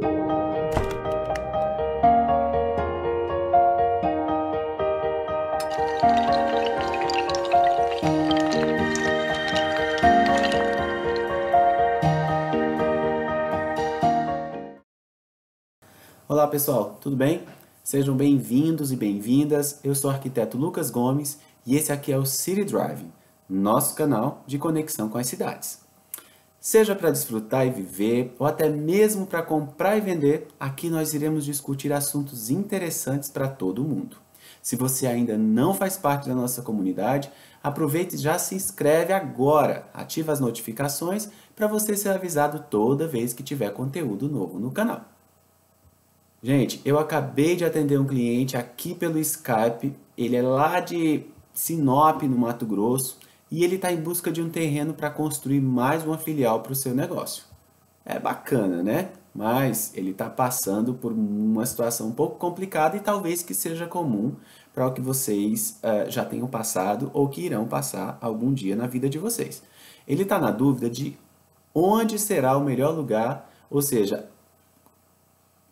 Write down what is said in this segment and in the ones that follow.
Olá pessoal, tudo bem? Sejam bem-vindos e bem-vindas. Eu sou o arquiteto Lucas Gomes e esse aqui é o City Driving, nosso canal de conexão com as cidades. Seja para desfrutar e viver, ou até mesmo para comprar e vender, aqui nós iremos discutir assuntos interessantes para todo mundo. Se você ainda não faz parte da nossa comunidade, aproveite e já se inscreve agora. Ativa as notificações para você ser avisado toda vez que tiver conteúdo novo no canal. Gente, eu acabei de atender um cliente aqui pelo Skype, ele é lá de Sinop, no Mato Grosso, e ele está em busca de um terreno para construir mais uma filial para o seu negócio. É bacana, né? Mas ele está passando por uma situação um pouco complicada e talvez que seja comum para o que vocês já tenham passado ou que irão passar algum dia na vida de vocês. Ele está na dúvida de onde será o melhor lugar, ou seja,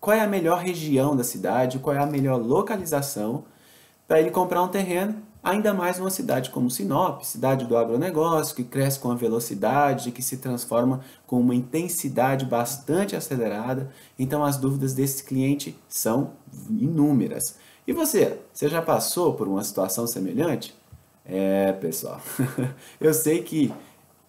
qual é a melhor região da cidade, qual é a melhor localização para ele comprar um terreno, ainda mais numa cidade como Sinop, cidade do agronegócio, que cresce com uma velocidade, que se transforma com uma intensidade bastante acelerada. Então as dúvidas desse cliente são inúmeras. E você já passou por uma situação semelhante? Pessoal, eu sei que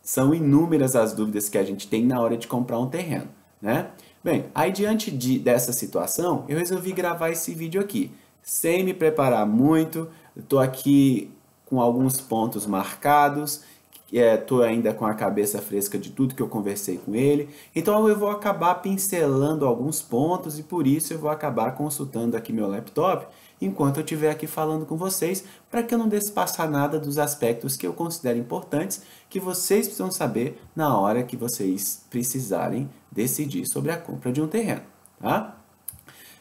são inúmeras as dúvidas que a gente tem na hora de comprar um terreno, né? Bem, aí diante dessa situação, eu resolvi gravar esse vídeo aqui, sem me preparar muito. Estou aqui com alguns pontos marcados, estou ainda com a cabeça fresca de tudo que eu conversei com ele, então eu vou acabar pincelando alguns pontos e por isso eu vou acabar consultando aqui meu laptop enquanto eu estiver aqui falando com vocês, para que eu não deixe passar nada dos aspectos que eu considero importantes, que vocês precisam saber na hora que vocês precisarem decidir sobre a compra de um terreno, tá?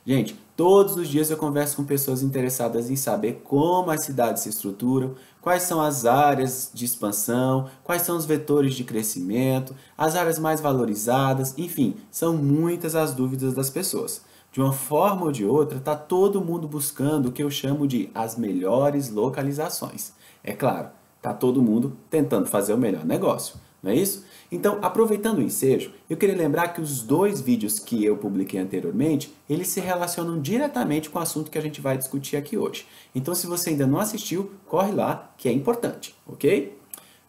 Gente, todos os dias eu converso com pessoas interessadas em saber como as cidades se estruturam, quais são as áreas de expansão, quais são os vetores de crescimento, as áreas mais valorizadas, enfim, são muitas as dúvidas das pessoas. De uma forma ou de outra, está todo mundo buscando o que eu chamo de as melhores localizações. É claro, está todo mundo tentando fazer o melhor negócio, não é isso? Então, aproveitando o ensejo, eu queria lembrar que os dois vídeos que eu publiquei anteriormente, eles se relacionam diretamente com o assunto que a gente vai discutir aqui hoje. Então, se você ainda não assistiu, corre lá, que é importante, ok?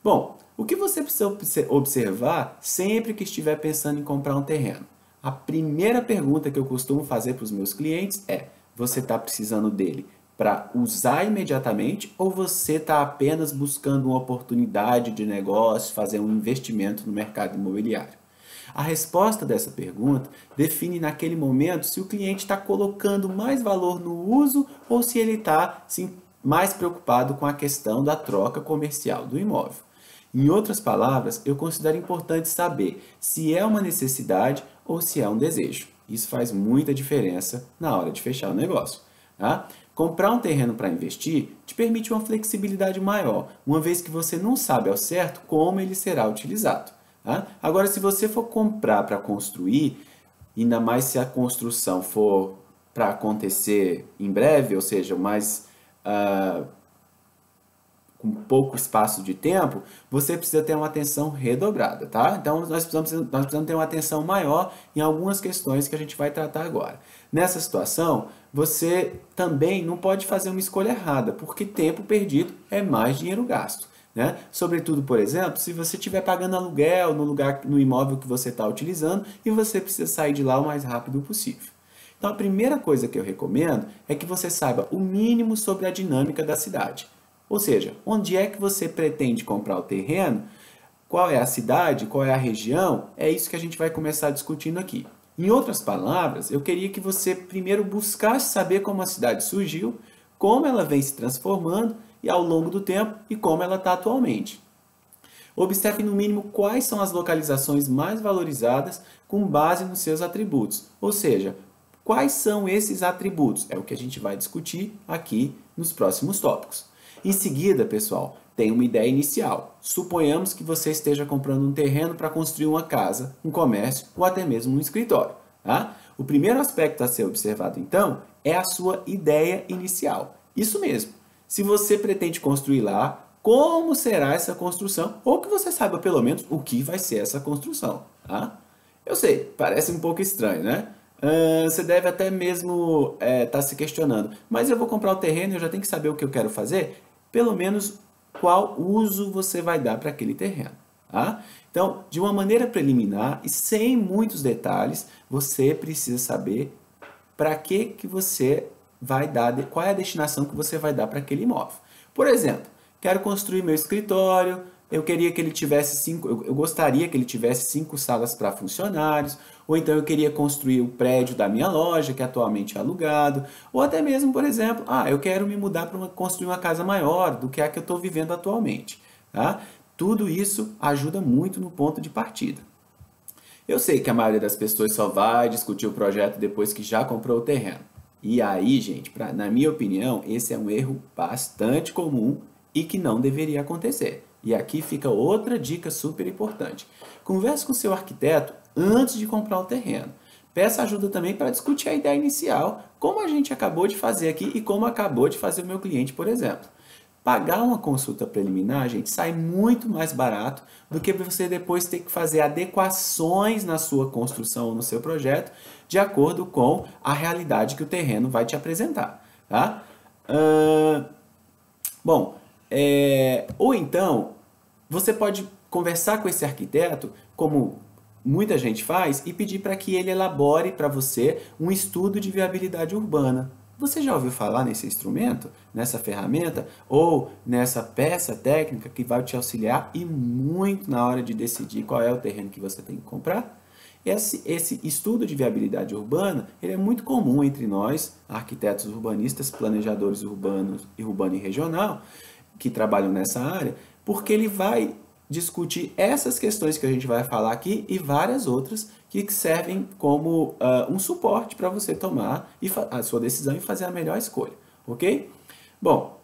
Bom, o que você precisa observar sempre que estiver pensando em comprar um terreno? A primeira pergunta que eu costumo fazer para os meus clientes é: você está precisando dele para usar imediatamente ou você está apenas buscando uma oportunidade de negócio, fazer um investimento no mercado imobiliário? A resposta dessa pergunta define naquele momento se o cliente está colocando mais valor no uso ou se ele está mais preocupado com a questão da troca comercial do imóvel. Em outras palavras, eu considero importante saber se é uma necessidade ou se é um desejo. Isso faz muita diferença na hora de fechar o negócio, tá? Comprar um terreno para investir te permite uma flexibilidade maior, uma vez que você não sabe ao certo como ele será utilizado, tá? Agora, se você for comprar para construir, ainda mais se a construção for para acontecer em breve, ou seja, com pouco espaço de tempo, você precisa ter uma atenção redobrada, tá? Então, nós precisamos ter uma atenção maior em algumas questões que a gente vai tratar agora. Nessa situação, você também não pode fazer uma escolha errada, porque tempo perdido é mais dinheiro gasto, né? Sobretudo, por exemplo, se você estiver pagando aluguel no imóvel que você está utilizando e você precisa sair de lá o mais rápido possível. Então, a primeira coisa que eu recomendo é que você saiba o mínimo sobre a dinâmica da cidade. Ou seja, onde é que você pretende comprar o terreno, qual é a cidade, qual é a região, é isso que a gente vai começar discutindo aqui. Em outras palavras, eu queria que você primeiro buscasse saber como a cidade surgiu, como ela vem se transformando e ao longo do tempo e como ela está atualmente. Observe no mínimo quais são as localizações mais valorizadas com base nos seus atributos, ou seja, quais são esses atributos? É o que a gente vai discutir aqui nos próximos tópicos. Em seguida, pessoal, tem uma ideia inicial. Suponhamos que você esteja comprando um terreno para construir uma casa, um comércio ou até mesmo um escritório, tá? O primeiro aspecto a ser observado, então, é a sua ideia inicial. Isso mesmo. Se você pretende construir lá, como será essa construção, ou que você saiba pelo menos o que vai ser essa construção. Tá? Eu sei, parece um pouco estranho, né? Você deve até mesmo estar se questionando, mas eu vou comprar o terreno e eu já tenho que saber o que eu quero fazer? Pelo menos qual uso você vai dar para aquele terreno. Tá? Então, de uma maneira preliminar e sem muitos detalhes, você precisa saber para que você vai dar, qual é a destinação que você vai dar para aquele imóvel. Por exemplo, quero construir meu escritório, eu queria que ele tivesse eu gostaria que ele tivesse 5 salas para funcionários, ou então eu queria construir o prédio da minha loja, que atualmente é alugado, ou até mesmo, por exemplo, eu quero me mudar para construir uma casa maior do que a que eu estou vivendo atualmente. Tá? Tudo isso ajuda muito no ponto de partida. Eu sei que a maioria das pessoas só vai discutir o projeto depois que já comprou o terreno. E aí, gente, na minha opinião, esse é um erro bastante comum e que não deveria acontecer. E aqui fica outra dica super importante. Converse com seu arquiteto antes de comprar o terreno. Peça ajuda também para discutir a ideia inicial, como a gente acabou de fazer aqui e como acabou de fazer o meu cliente, por exemplo. Pagar uma consulta preliminar, gente, sai muito mais barato do que você depois ter que fazer adequações na sua construção ou no seu projeto de acordo com a realidade que o terreno vai te apresentar. Tá? Ou então, você pode conversar com esse arquiteto, como muita gente faz, e pedir para que ele elabore para você um estudo de viabilidade urbana. Você já ouviu falar nesse instrumento, nessa ferramenta ou nessa peça técnica que vai te auxiliar e muito na hora de decidir qual é o terreno que você tem que comprar? Esse estudo de viabilidade urbana ele é muito comum entre nós, arquitetos urbanistas, planejadores urbanos e urbano e regional, que trabalham nessa área, porque ele vai discutir essas questões que a gente vai falar aqui e várias outras que servem como um suporte para você tomar a sua decisão e fazer a melhor escolha, ok? Bom,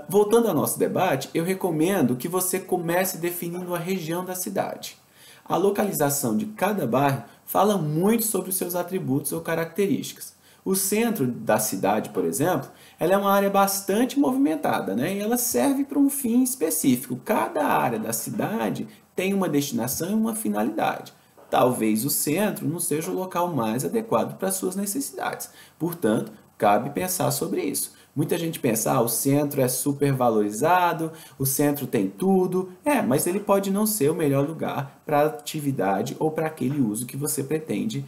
voltando ao nosso debate, eu recomendo que você comece definindo a região da cidade. A localização de cada bairro fala muito sobre os seus atributos ou características. O centro da cidade, por exemplo, ela é uma área bastante movimentada, né? E ela serve para um fim específico. Cada área da cidade tem uma destinação e uma finalidade. Talvez o centro não seja o local mais adequado para as suas necessidades. Portanto, cabe pensar sobre isso. Muita gente pensa, o centro é super valorizado, o centro tem tudo. Mas ele pode não ser o melhor lugar para a atividade ou para aquele uso que você pretende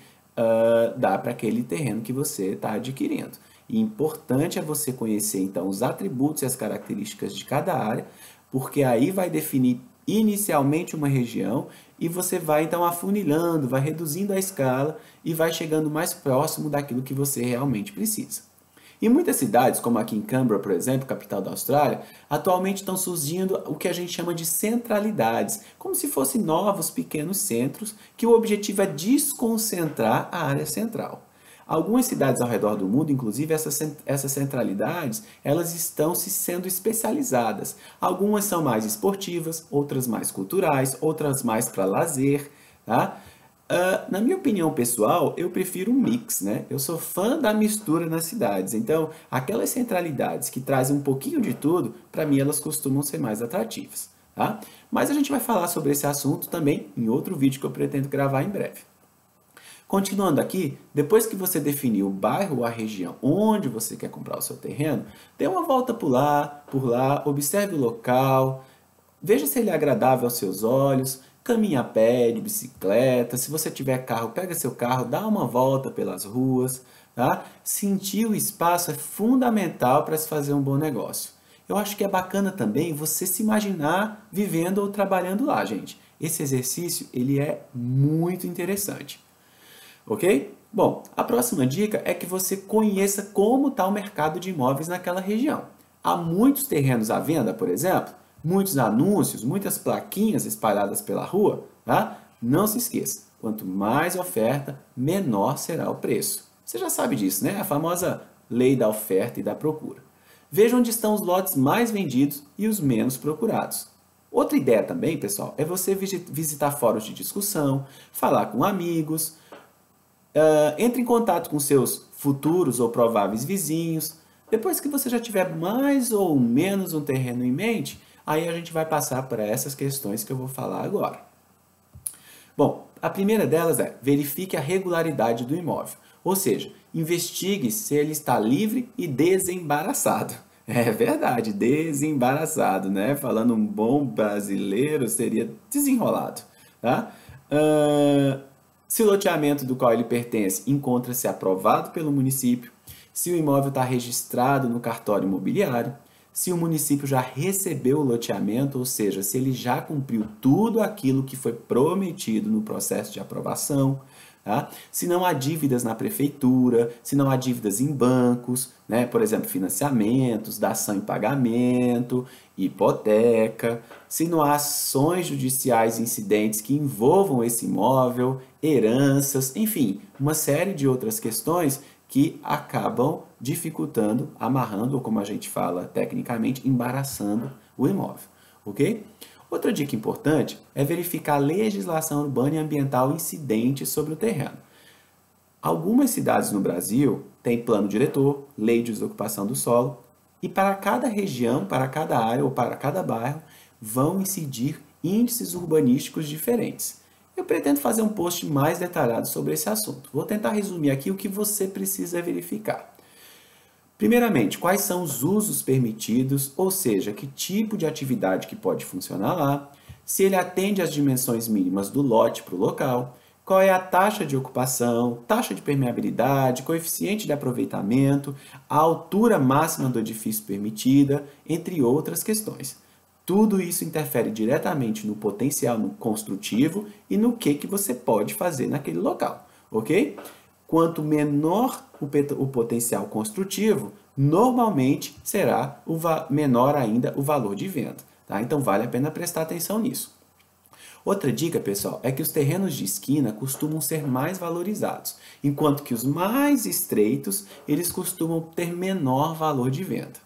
dar para aquele terreno que você está adquirindo. E importante é você conhecer, então, os atributos e as características de cada área, porque aí vai definir inicialmente uma região e você vai, então, afunilando, vai reduzindo a escala e vai chegando mais próximo daquilo que você realmente precisa. Em muitas cidades, como aqui em Canberra, por exemplo, capital da Austrália, atualmente estão surgindo o que a gente chama de centralidades, como se fossem novos pequenos centros que o objetivo é desconcentrar a área central. Algumas cidades ao redor do mundo, inclusive essas centralidades, elas estão sendo especializadas. Algumas são mais esportivas, outras mais culturais, outras mais para lazer, tá? Na minha opinião pessoal, eu prefiro um mix, né? Eu sou fã da mistura nas cidades, então aquelas centralidades que trazem um pouquinho de tudo, para mim elas costumam ser mais atrativas, tá? Mas a gente vai falar sobre esse assunto também em outro vídeo que eu pretendo gravar em breve. Continuando aqui, depois que você definiu o bairro ou a região onde você quer comprar o seu terreno, dê uma volta por lá, observe o local, veja se ele é agradável aos seus olhos, caminhe a pé, de bicicleta, se você tiver carro, pega seu carro, dá uma volta pelas ruas, tá? Sentir o espaço é fundamental para se fazer um bom negócio. Eu acho que é bacana também você se imaginar vivendo ou trabalhando lá, gente. Esse exercício, ele é muito interessante. Ok? Bom, a próxima dica é que você conheça como está o mercado de imóveis naquela região. Há muitos terrenos à venda, por exemplo, muitos anúncios, muitas plaquinhas espalhadas pela rua, tá? Não se esqueça, quanto mais oferta, menor será o preço. Você já sabe disso, né? A famosa lei da oferta e da procura. Veja onde estão os lotes mais vendidos e os menos procurados. Outra ideia também, pessoal, é você visitar fóruns de discussão, falar com amigos, Entre em contato com seus futuros ou prováveis vizinhos. Depois que você já tiver mais ou menos um terreno em mente, aí a gente vai passar para essas questões que eu vou falar agora. Bom, a primeira delas é verifique a regularidade do imóvel, ou seja, investigue se ele está livre e desembaraçado. É verdade, desembaraçado, né? Falando um bom brasileiro, seria desenrolado, tá? Se o loteamento do qual ele pertence encontra-se aprovado pelo município, se o imóvel está registrado no cartório imobiliário, se o município já recebeu o loteamento, ou seja, se ele já cumpriu tudo aquilo que foi prometido no processo de aprovação, tá? Se não há dívidas na prefeitura, se não há dívidas em bancos, né? Por exemplo, financiamentos, dação em pagamento, hipoteca, se não há ações judiciais incidentes que envolvam esse imóvel, heranças, enfim, uma série de outras questões que acabam dificultando, amarrando, ou como a gente fala tecnicamente, embaraçando o imóvel, ok? Outra dica importante é verificar a legislação urbana e ambiental incidente sobre o terreno. Algumas cidades no Brasil têm plano diretor, lei de desocupação do solo, e para cada região, para cada área ou para cada bairro, vão incidir índices urbanísticos diferentes. Eu pretendo fazer um post mais detalhado sobre esse assunto. Vou tentar resumir aqui o que você precisa verificar. Primeiramente, quais são os usos permitidos, ou seja, que tipo de atividade que pode funcionar lá, se ele atende às dimensões mínimas do lote para o local, qual é a taxa de ocupação, taxa de permeabilidade, coeficiente de aproveitamento, a altura máxima do edifício permitida, entre outras questões. Tudo isso interfere diretamente no potencial construtivo e no que você pode fazer naquele local, ok? Quanto menor o potencial construtivo, normalmente será menor ainda o valor de venda, tá? Então vale a pena prestar atenção nisso. Outra dica, pessoal, é que os terrenos de esquina costumam ser mais valorizados, enquanto que os mais estreitos, eles costumam ter menor valor de venda.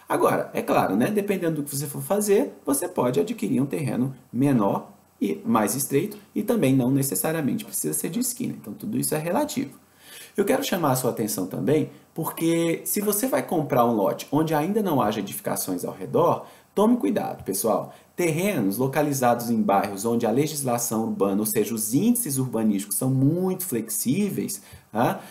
Agora, é claro, né? Dependendo do que você for fazer, você pode adquirir um terreno menor e mais estreito e também não necessariamente precisa ser de esquina. Então, tudo isso é relativo. Eu quero chamar a sua atenção também porque se você vai comprar um lote onde ainda não haja edificações ao redor, tome cuidado, pessoal. Terrenos localizados em bairros onde a legislação urbana, ou seja, os índices urbanísticos são muito flexíveis, tá?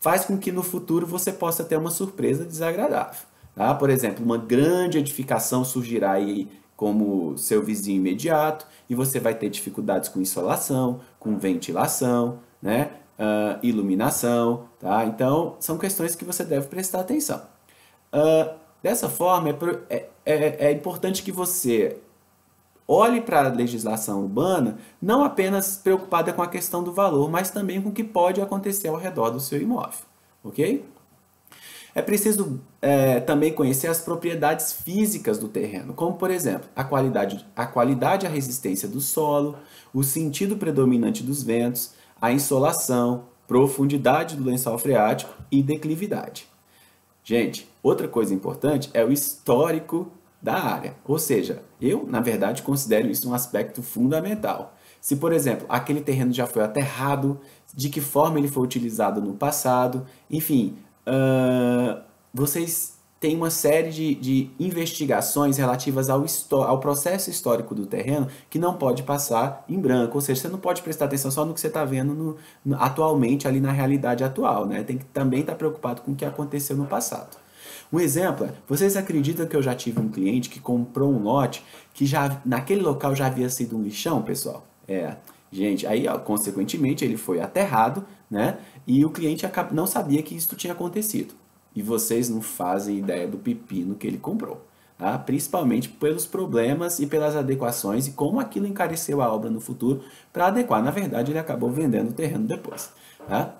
Faz com que no futuro você possa ter uma surpresa desagradável. Tá? Por exemplo, uma grande edificação surgirá aí como seu vizinho imediato e você vai ter dificuldades com insolação, com ventilação, né? Iluminação. Tá? Então, são questões que você deve prestar atenção. Dessa forma, é importante que você olhe para a legislação urbana não apenas preocupada com a questão do valor, mas também com o que pode acontecer ao redor do seu imóvel. Ok? É preciso também conhecer as propriedades físicas do terreno, como, por exemplo, a qualidade e a resistência do solo, o sentido predominante dos ventos, a insolação, profundidade do lençol freático e declividade. Gente, outra coisa importante é o histórico da área, ou seja, eu, na verdade, considero isso um aspecto fundamental. Se, por exemplo, aquele terreno já foi aterrado, de que forma ele foi utilizado no passado, enfim, vocês têm uma série de investigações relativas ao processo histórico do terreno que não pode passar em branco, ou seja, você não pode prestar atenção só no que você está vendo atualmente, ali na realidade atual, né? Tem que também estar preocupado com o que aconteceu no passado. Um exemplo é, vocês acreditam que eu já tive um cliente que comprou um lote que já naquele local já havia sido um lixão, pessoal? Gente, aí consequentemente ele foi aterrado, né? E o cliente não sabia que isso tinha acontecido. E vocês não fazem ideia do pepino que ele comprou, tá? Principalmente pelos problemas e pelas adequações e como aquilo encareceu a obra no futuro para adequar. Na verdade, ele acabou vendendo o terreno depois, tá?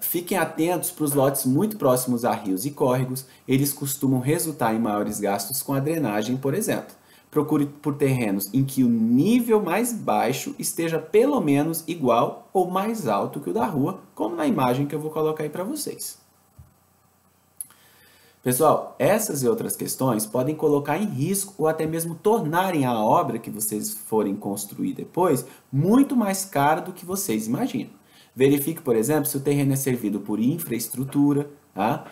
Fiquem atentos para os lotes muito próximos a rios e córregos, eles costumam resultar em maiores gastos com a drenagem, por exemplo. Procure por terrenos em que o nível mais baixo esteja pelo menos igual ou mais alto que o da rua, como na imagem que eu vou colocar aí para vocês. Pessoal, essas e outras questões podem colocar em risco ou até mesmo tornarem a obra que vocês forem construir depois muito mais cara do que vocês imaginam. Verifique, por exemplo, se o terreno é servido por infraestrutura, tá?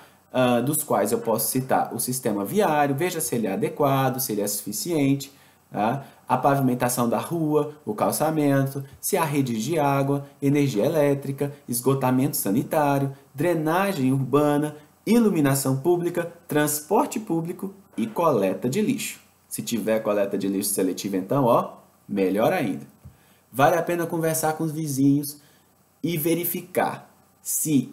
Dos quais eu posso citar o sistema viário, veja se ele é adequado, se ele é suficiente, tá? A pavimentação da rua, o calçamento, se há redes de água, energia elétrica, esgotamento sanitário, drenagem urbana, iluminação pública, transporte público e coleta de lixo. Se tiver coleta de lixo seletiva, então, ó, melhor ainda. Vale a pena conversar com os vizinhos e verificar se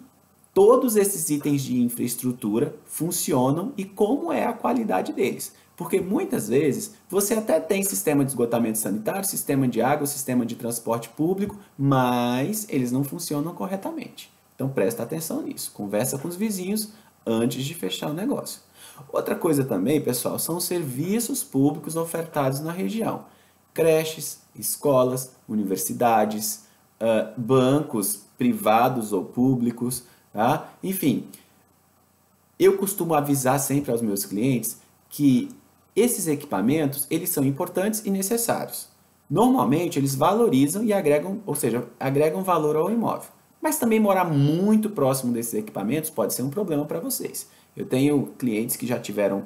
todos esses itens de infraestrutura funcionam e como é a qualidade deles. Porque muitas vezes você até tem sistema de esgotamento sanitário, sistema de água, sistema de transporte público, mas eles não funcionam corretamente. Então presta atenção nisso, conversa com os vizinhos antes de fechar o negócio. Outra coisa também, pessoal, são os serviços públicos ofertados na região. Creches, escolas, universidades, bancos privados ou públicos, tá? Enfim, eu costumo avisar sempre aos meus clientes que esses equipamentos, eles são importantes e necessários. Normalmente, eles valorizam e agregam, ou seja, agregam valor ao imóvel. Mas também morar muito próximo desses equipamentos pode ser um problema para vocês. Eu tenho clientes que já tiveram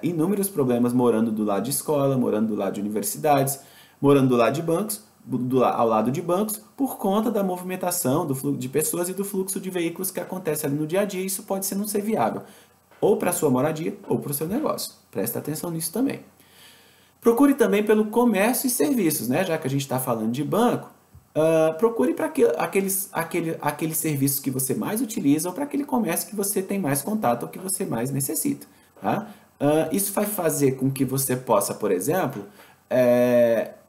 inúmeros problemas morando do lado de escola, morando do lado de universidades, morando do lado de bancos, ao lado de bancos, por conta da movimentação do fluxo de pessoas e do fluxo de veículos que acontece ali no dia a dia. Isso pode ser não ser viável, ou para a sua moradia, ou para o seu negócio. Presta atenção nisso também. Procure também pelo comércio e serviços, né? Já que a gente está falando de banco, procure para aqueles serviços que você mais utiliza ou para aquele comércio que você tem mais contato ou que você mais necessita. Tá? Isso vai fazer com que você possa, por exemplo,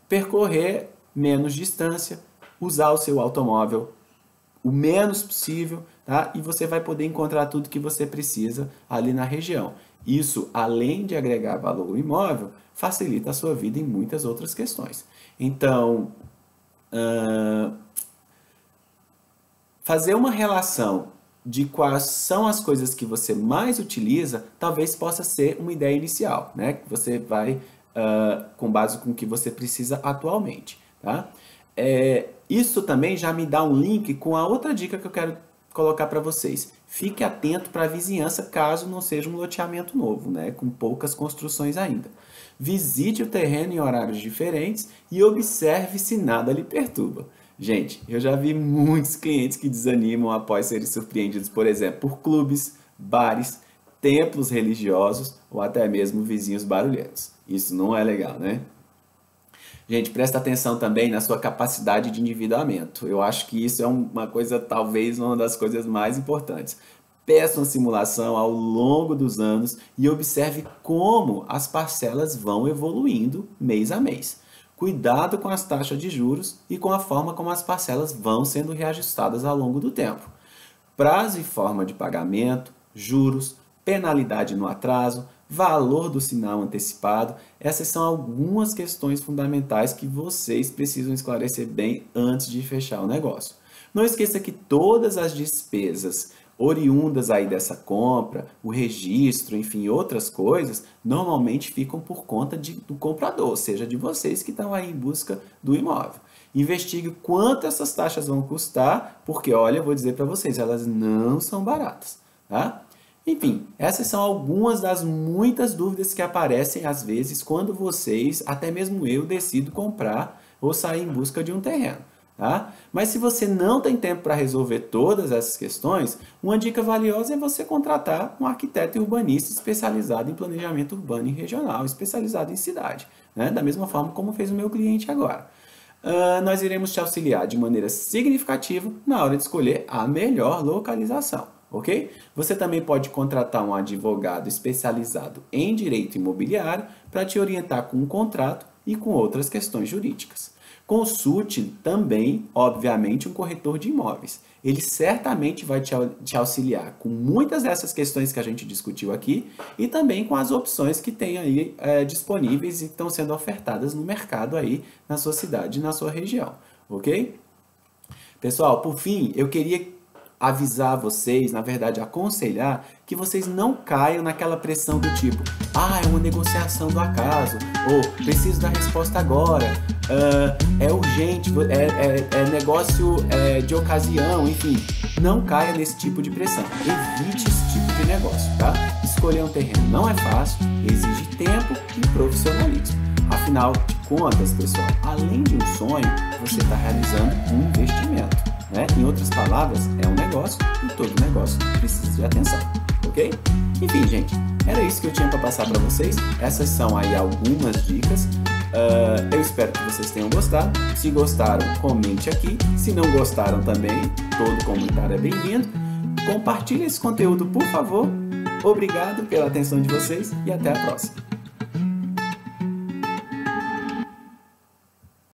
percorrer menos distância, usar o seu automóvel o menos possível, tá? E você vai poder encontrar tudo que você precisa ali na região. Isso, além de agregar valor ao imóvel, facilita a sua vida em muitas outras questões. Então, fazer uma relação de quais são as coisas que você mais utiliza, talvez possa ser uma ideia inicial, né? Que você vai com base com o que você precisa atualmente, tá? Isso também já me dá um link com a outra dica que eu quero colocar para vocês. Fique atento para a vizinhança caso não seja um loteamento novo, né? Com poucas construções ainda. Visite o terreno em horários diferentes e observe se nada lhe perturba. Gente, eu já vi muitos clientes que desanimam após serem surpreendidos, por exemplo, por clubes, bares, templos religiosos ou até mesmo vizinhos barulhentos. Isso não é legal, né? Gente, presta atenção também na sua capacidade de endividamento. Eu acho que isso é uma coisa, talvez, uma das coisas mais importantes. Peça uma simulação ao longo dos anos e observe como as parcelas vão evoluindo mês a mês. Cuidado com as taxas de juros e com a forma como as parcelas vão sendo reajustadas ao longo do tempo. Prazo e forma de pagamento, juros, penalidade no atraso, valor do sinal antecipado, essas são algumas questões fundamentais que vocês precisam esclarecer bem antes de fechar o negócio. Não esqueça que todas as despesas oriundas aí dessa compra, o registro, enfim, outras coisas, normalmente ficam por conta do comprador, ou seja, de vocês que estão aí em busca do imóvel. Investigue quanto essas taxas vão custar, porque, olha, eu vou dizer para vocês, elas não são baratas, tá? Enfim, essas são algumas das muitas dúvidas que aparecem às vezes quando vocês, até mesmo eu, decido comprar ou sair em busca de um terreno. Tá? Mas se você não tem tempo para resolver todas essas questões, uma dica valiosa é você contratar um arquiteto e urbanista especializado em planejamento urbano e regional, especializado em cidade, né? Da mesma forma como fez o meu cliente agora. Nós iremos te auxiliar de maneira significativa na hora de escolher a melhor localização, ok? Você também pode contratar um advogado especializado em direito imobiliário para te orientar com um contrato e com outras questões jurídicas. Consulte também, obviamente, um corretor de imóveis. Ele certamente vai te auxiliar com muitas dessas questões que a gente discutiu aqui e também com as opções que tem aí disponíveis e que estão sendo ofertadas no mercado aí na sua cidade, na sua região, ok? Pessoal, por fim, eu queria avisar vocês, na verdade aconselhar, que vocês não caiam naquela pressão do tipo, é uma negociação do acaso, ou preciso da resposta agora, é urgente, é negócio de ocasião, enfim. Não caia nesse tipo de pressão. Evite esse tipo de negócio, tá? Escolher um terreno não é fácil, exige tempo e profissionalismo. Afinal de contas, pessoal, além de um sonho, você está realizando um investimento, né? Em outras palavras, é um negócio e todo negócio precisa de atenção, ok? Enfim, gente, era isso que eu tinha para passar para vocês. Essas são aí algumas dicas. Eu espero que vocês tenham gostado. Se gostaram, comente aqui. Se não gostaram também, todo comentário é bem-vindo. Compartilhe esse conteúdo, por favor. Obrigado pela atenção de vocês e até a próxima.